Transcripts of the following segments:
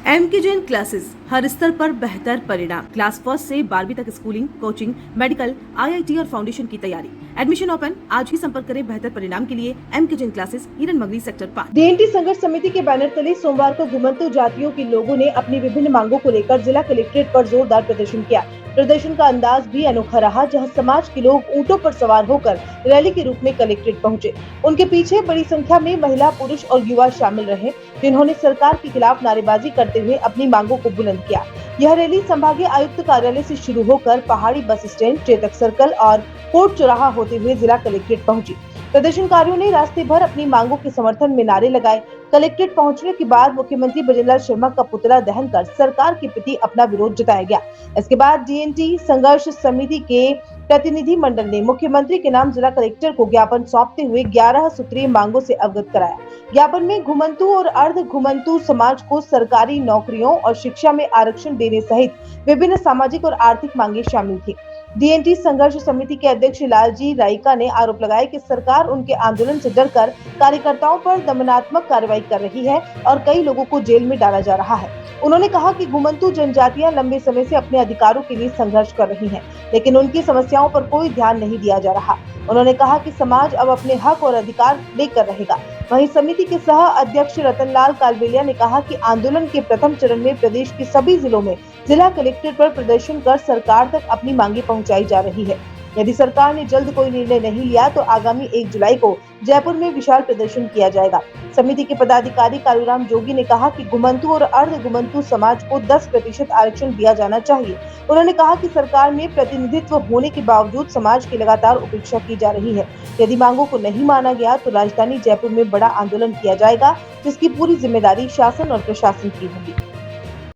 MK Jain classes, हर स्तर पर बेहतर परिणाम। क्लास फर्स्ट से 12वीं तक स्कूलिंग, कोचिंग, मेडिकल, आईआईटी और फाउंडेशन की तैयारी। Admission open. आज ही संपर्क करें बेहतर परिणाम के लिए एमके जैन क्लासेस, हिरन मंगली सेक्टर 5। डीएनटी संघर्ष समिति के बैनर तले सोमवार को घुमंतु जातियों के लोगों ने अपनी विभिन्न मांगों को लेकर जिला कलेक्ट्रेट पर जोरदार प्रदर्शन किया। प्रदर्शन का अंदाज भी अनोखा रहा, जहां समाज के लोग ऊंटों पर सवार होकर रैली के रूप में कलेक्ट्रेट पहुंचे। उनके पीछे बड़ी संख्या में महिला, पुरुष और युवा शामिल रहे, जिन्होंने सरकार के खिलाफ नारेबाजी करते हुए अपनी मांगों को बुलंद किया। यह रैली संभागीय आयुक्त कार्यालय से शुरू होकर पहाड़ी बस स्टैंड, चेतक सर्कल और कोर्ट चौराहा होते हुए जिला कलेक्ट्रेट पहुंची। प्रदर्शनकारियों ने रास्ते भर अपनी मांगों के समर्थन में नारे लगाए। कलेक्ट्रेट पहुंचने के बाद मुख्यमंत्री भजनलाल शर्मा का पुतला दहन कर सरकार के प्रति अपना विरोध जताया गया। इसके बाद डीएनटी संघर्ष समिति के प्रतिनिधि मंडल ने मुख्यमंत्री के नाम जिला कलेक्टर को ज्ञापन सौंपते हुए 11 सूत्रीय मांगों से अवगत कराया। ज्ञापन में घुमंतु और अर्ध घुमंतु समाज को सरकारी नौकरियों और शिक्षा में आरक्षण देने सहित विभिन्न सामाजिक और आर्थिक मांगे शामिल थी। डीएनटी संघर्ष समिति के अध्यक्ष लालजी राइका ने आरोप लगाया कि सरकार उनके आंदोलन से डरकर कार्यकर्ताओं पर दमनात्मक कार्रवाई कर रही है और कई लोगों को जेल में डाला जा रहा है। उन्होंने कहा कि घुमंतु जनजातियां लंबे समय से अपने अधिकारों के लिए संघर्ष कर रही हैं, लेकिन उनकी समस्याओं पर कोई ध्यान नहीं दिया जा रहा। उन्होंने कहा कि समाज अब अपने हक और अधिकार लेकर रहेगा। वहीं समिति के सह अध्यक्ष रतनलाल कालबेलिया ने कहा कि आंदोलन के प्रथम चरण में प्रदेश के सभी जिलों में जिला कलेक्ट्रेट पर प्रदर्शन कर सरकार तक अपनी मांगे पहुंचाई जा रही है। यदि सरकार ने जल्द कोई निर्णय नहीं लिया तो आगामी 1 जुलाई को जयपुर में विशाल प्रदर्शन किया जाएगा। समिति के पदाधिकारी कालूराम जोगी ने कहा कि घुमंतु और अर्ध घुमंतु समाज को 10% आरक्षण दिया जाना चाहिए। उन्होंने कहा कि सरकार में प्रतिनिधित्व होने के बावजूद समाज की लगातार उपेक्षा की जा रही है। यदि मांगों को नहीं माना गया तो राजधानी जयपुर में बड़ा आंदोलन किया जाएगा, जिसकी पूरी जिम्मेदारी शासन और प्रशासन की होगी।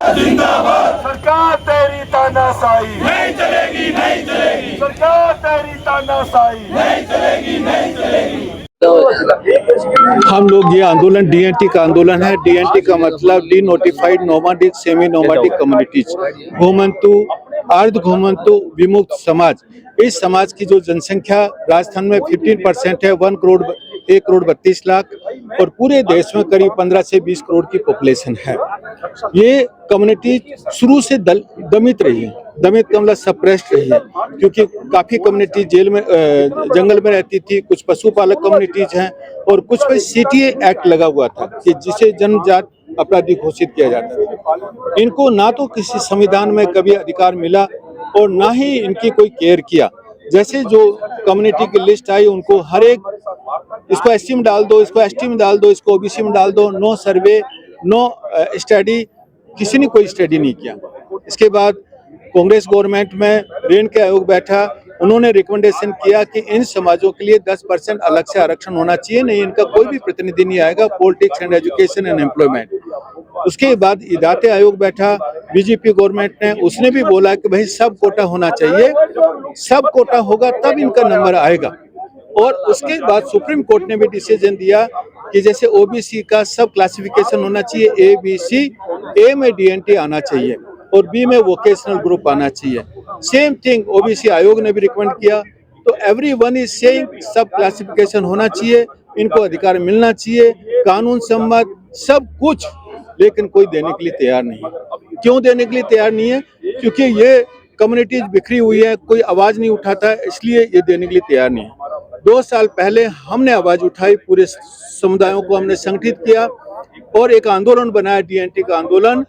सरकार तेरी तानाशाही नहीं चलेगी, नहीं चलेगी। सरकार तेरी तानाशाही नहीं चलेगी, नहीं चलेगी। हम लोग ये आंदोलन डीएनटी का आंदोलन है। डीएनटी का मतलब डी नोटिफाइड नोमाडिक सेमी नोमाडिक कम्युनिटीज, घुमंतु, अर्ध घुमंतु, विमुक्त समाज। इस समाज की जो जनसंख्या राजस्थान में 15% है, 1 करोड़ 32 लाख, और पूरे देश में करीब 15 से 20 करोड़ की पॉपुलेशन है। ये कम्युनिटी शुरू से दमित रही है, दमित का मतलब सप्रेस्ड रही है, क्योंकि काफी कम्युनिटी जेल में जंगल में रहती थी। कुछ पशुपालक कम्युनिटीज हैं और कुछ पे सीटीए एक्ट लगा हुआ था कि जिसे जन्मजात अपराधी घोषित किया जाता था। इनको ना तो किसी संविधान में कभी अधिकार मिला और ना ही इनकी कोई केयर किया। जैसे जो कम्युनिटी की लिस्ट आई, उनको हर एक, इसको एससी में डाल दो, इसको एसटी में डाल दो, इसको ओबीसी में डाल दो, नो सर्वे, नो स्टडी, किसी ने कोई स्टडी नहीं किया। इसके बाद कांग्रेस गवर्नमेंट में रेन के आयोग बैठा, उन्होंने रिकमेंडेशन किया कि इन समाजों के लिए 10% अलग से आरक्षण होना चाहिए, नहीं इनका कोई भी प्रतिनिधि नहीं आएगा, politics and education and employment. उसके बाद इदाते आयोग बैठा बीजेपी गवर्नमेंट ने, उसने भी बोला कि भाई सब कोटा होना चाहिए, सब कोटा होगा तब इनका नंबर आएगा। और उसके बाद सुप्रीम कोर्ट ने भी डिसीजन दिया कि जैसे ओबीसी का सब क्लासिफिकेशन होना चाहिए, ए बी सी, ए में डीएनटी आना चाहिए और बी में वोकेशनल ग्रुप आना चाहिए। सेम थिंग ओबीसी आयोग ने भी रिकमेंड किया। तो एवरीवन इज सेइंग सब क्लासिफिकेशन होना चाहिए, इनको अधिकार मिलना चाहिए, कानून सम्मत सब कुछ, लेकिन कोई देने के लिए तैयार नहीं है। क्यों देने के लिए तैयार नहीं है? क्योंकि ये कम्युनिटीज बिखरी हुई है, कोई आवाज नहीं उठाता, इसलिए ये देने के लिए तैयार नहीं है। 2 साल पहले हमने आवाज उठाई, पूरे समुदायों को हमने संगठित किया और एक आंदोलन बनाया, डीएनटी का आंदोलन।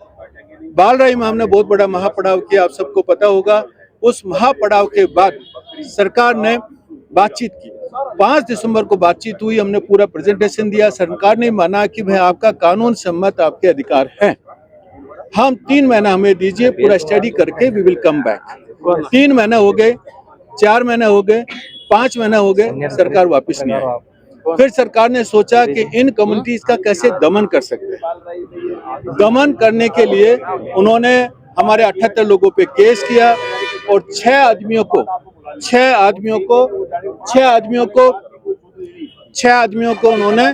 बालराई में हमने बहुत बड़ा महापड़ाव किया, आप सबको पता होगा। उस महापड़ाव के बाद सरकार ने बातचीत की, 5 दिसंबर को बातचीत हुई, हमने पूरा प्रेजेंटेशन दिया। सरकार ने माना कि भाई आपका कानून सम्मत आपके अधिकार है, हम 3 महीना हमें दीजिए, पूरा स्टडी करके वी विल कम बैक। 3 महीना हो गए, 4 महीना हो गए, 5 महीना हो गए, सरकार वापस नहीं आई। फिर सरकार ने सोचा कि इन कम्युनिटीज का कैसे दमन कर सकते हैं। दमन करने के लिए उन्होंने हमारे 78 लोगों पे केस किया और 6 आदमियों को उन्होंने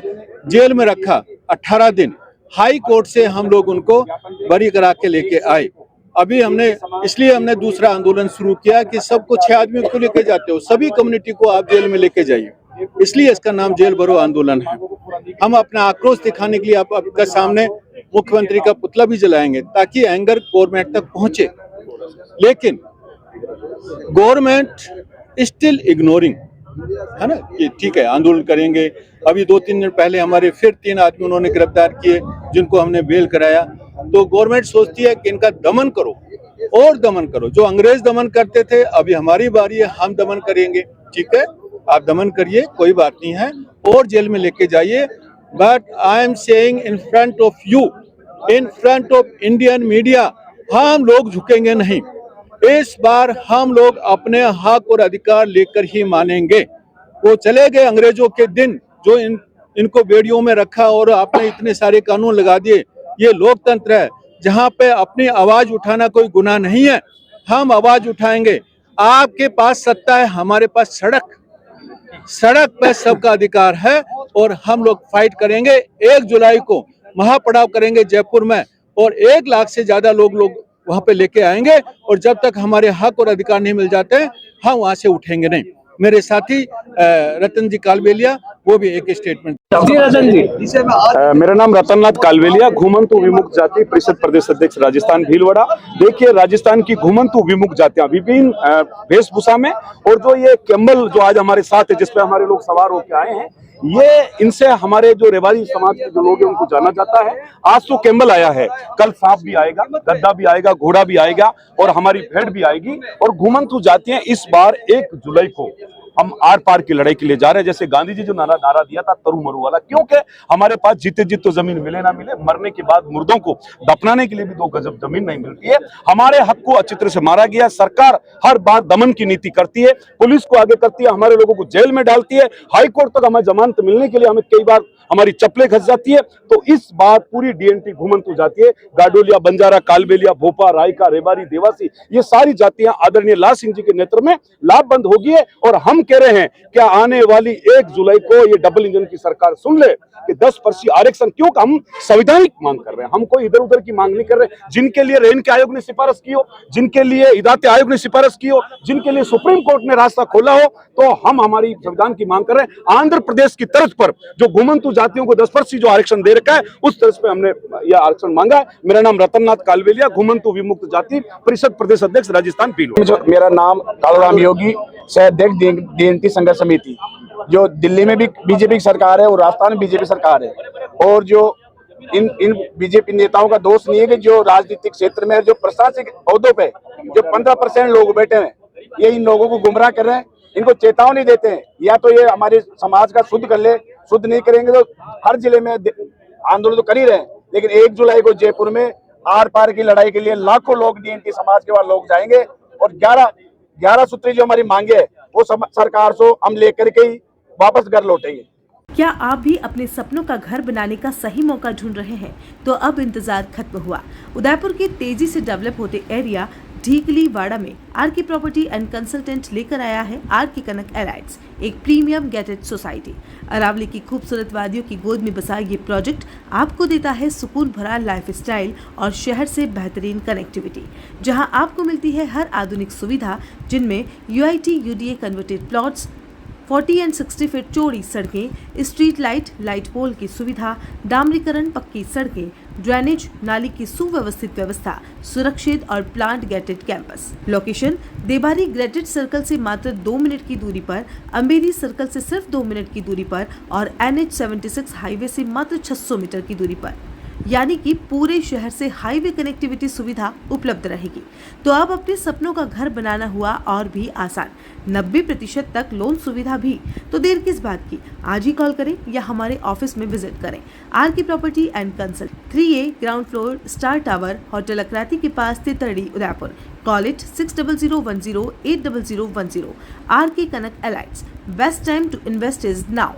जेल में रखा 18 दिन। हाई कोर्ट से हम लोग उनको बरी करा के लेके आए। अभी हमने दूसरा आंदोलन शुरू किया कि सबको 6 आदमियों को लेके जाते हो, सभी कम्युनिटी को आप जेल में लेके जाइए। इसलिए इसका नाम जेल भरो आंदोलन है। हम अपना आक्रोश दिखाने के लिए आपके सामने मुख्यमंत्री का पुतला भी जलाएंगे ताकि एंगर गवर्नमेंट तक पहुंचे। लेकिन गवर्नमेंट स्टिल इग्नोरिंग, है ना, कि ठीक है आंदोलन करेंगे। अभी 2-3 दिन पहले हमारे फिर 3 आदमी उन्होंने गिरफ्तार किए जिनको हमने बेल कराया। तो गवर्नमेंट सोचती है कि इनका दमन करो और दमन करो, जो अंग्रेज दमन करते थे अभी हमारी बारी है, हम दमन करेंगे। ठीक है, आप दमन करिए, कोई बात नहीं है, और जेल में लेके जाइए। But I am saying in front of you, in front of Indian media, हम लोग झुकेंगे नहीं। इस बार हम लोग अपने हक और अधिकार लेकर ही मानेंगे। वो चले गए अंग्रेजों के दिन जो इनको बेड़ियों में रखा और आपने इतने सारे कानून लगा दिए। ये लोकतंत्र है जहाँ पे अपनी आवाज उठाना कोई गुनाह नहीं है। हम आवाज उठाएंगे। आपके पास सत्ता है, हमारे पास सड़क पे सबका अधिकार है और हम लोग फाइट करेंगे। 1 जुलाई को महापड़ाव करेंगे जयपुर में और 1 लाख से ज्यादा लोग वहां पे लेके आएंगे और जब तक हमारे हक और अधिकार नहीं मिल जाते हम वहां से उठेंगे नहीं। मेरे साथी रतन जी कालबेलिया वो भी एक स्टेटमेंट। मेरा नाम रतननाथ कालबेलिया, घुमंतु विमुक्त जाति परिषद प्रदेश अध्यक्ष राजस्थान भीलवाड़ा। देखिए, राजस्थान की घुमंतु विमुक्त जातियां विभिन्न वेशभूषा में, और जो ये कैम्बल जो आज हमारे साथ है जिसपे हमारे लोग सवार होकर आए हैं, ये इनसे हमारे जो रेवाड़ी समाज के जो लोग हैं उनको जाना जाता है। आज तो कैम्बल आया है, कल सांप भी आएगा, गद्दा भी आएगा, घोड़ा भी आएगा और हमारी भेड़ भी आएगी। और घुमंतु जातियां इस बार 1 जुलाई को हम आर पार की लड़ाई के लिए जा रहे हैं। जैसे गांधी जी जो नारा दिया था तरु मरु वाला, क्योंकि हमारे पास जीते जीत तो जमीन मिले ना मिले, मरने के बाद मुर्दों को दफनाने के लिए भी 2 गज जमीन नहीं मिलती है। हमारे हक को अच्छी तरह से मारा गया। सरकार हर बार दमन की नीति करती है, पुलिस को आगे करती है, हमारे लोगों को जेल में डालती है। हाईकोर्ट तक हमें जमानत मिलने के लिए हमें कई बार हमारी चप्पलें घस जाती है। तो इस बार पूरी डीएनटी घुमंतु जाती है, गाडोलिया, बंजारा, कालबेलिया, भोपा, रायका, रेवाड़ी, देवासी, ये सारी जातियां आदरणीय लाल सिंह जी के नेतृत्व में लाभबंद होगी है। और हम कह रहे हैं क्या आने वाली 1 जुलाई को ये डबल इंजन की सरकार सुन ले कि 10% आरक्षण, क्योंकि हम संवैधानिक मांग कर रहे हैं, हम कोई इधर उधर की मांग नहीं कर रहे। जिनके लिए रेन के आयोग ने सिफारिश की हो, जिनके लिए हिदायत आयोग ने सिफारिश की हो, जिनके लिए सुप्रीम कोर्ट ने रास्ता खोला हो, तो हम हमारी संविधान की मांग कर रहे हैं। आंध्र प्रदेश की तर्ज पर जो घुमंतु जातियों को 10% जो आरक्षण दे रखा है, उस तर्ज पे हमने यह आरक्षण मांगा है। मेरा नाम रतननाथ कालबेलिया, घुमंतु विमुक्त जाति परिषद प्रदेश अध्यक्ष राजस्थान भीलवाड़ा। मेरा नाम कालूराम योगी, सहअध्यक्ष डीएनटी संघर्ष समिति। जो दिल्ली में भी बीजेपी की सरकार है और राजस्थान में बीजेपी सरकार है, और जो इन बीजेपी नेताओं का दोष नहीं है कि जो राजनीतिक क्षेत्र में जो प्रशासनिक ओहदों पे जो 15% लोग बैठे हैं, ये इन लोगों को गुमराह कर रहे हैं, इनको चेतावनी देते हैं। या तो ये हमारे समाज का शुद्ध कर ले, शुद्ध नहीं करेंगे तो हर जिले में आंदोलन तो कर ही रहे हैं। लेकिन 1 जुलाई को जयपुर में आर पार की लड़ाई के लिए लाखों लोग डीएनटी समाज के लोग जाएंगे और 11 सूत्री जो हमारी मांगे है वो सरकार से हम लेकर के ही वापस घर लौटेंगे। क्या आप भी अपने सपनों का घर बनाने का सही मौका ढूंढ रहे हैं? तो अब इंतजार खत्म हुआ। उदयपुर के तेजी से डेवलप होते एरिया ढीकलीवाड़ा में are K property and consultant लेकर आया है आर की कनक एलाइट्स, एक प्रीमियम गेटेड सोसाइटी। अरावली की खूबसूरत वादियों की गोद में बसा ये प्रोजेक्ट आपको देता है सुकून भरा लाइफस्टाइल और शहर से बेहतरीन कनेक्टिविटी, जहां आपको मिलती है हर आधुनिक सुविधा, जिनमें UIT UDA converted plots, 40 and 60 feet चौड़ी सड़कें, स्ट्रीट लाइट पोल की सुविधा, डामरीकरण, पक्की सड़कें, ड्रेनेज, नाली की सुव्यवस्थित व्यवस्था, सुरक्षित और plant gated campus. Location Debari ग्रेटेड सर्कल से मात्र 2 मिनट की दूरी पर, अम्बेरी सर्कल से सिर्फ 2 मिनट की दूरी पर और NH76 हाईवे से मात्र 600 मीटर की दूरी पर, यानी कि पूरे शहर से हाईवे कनेक्टिविटी सुविधा उपलब्ध रहेगी। तो अब अपने सपनों का घर बनाना हुआ और भी आसान, 90% तक लोन सुविधा भी। तो देर किस बात की, आज ही कॉल करें या हमारे ऑफिस में विजिट करें। R K property and consult, 3A ground floor, star tower, hotel अक्राती के पास, तितड़ी, Udaipur. Call it 600010 80010। R K Kanak elites, best time to invest is now.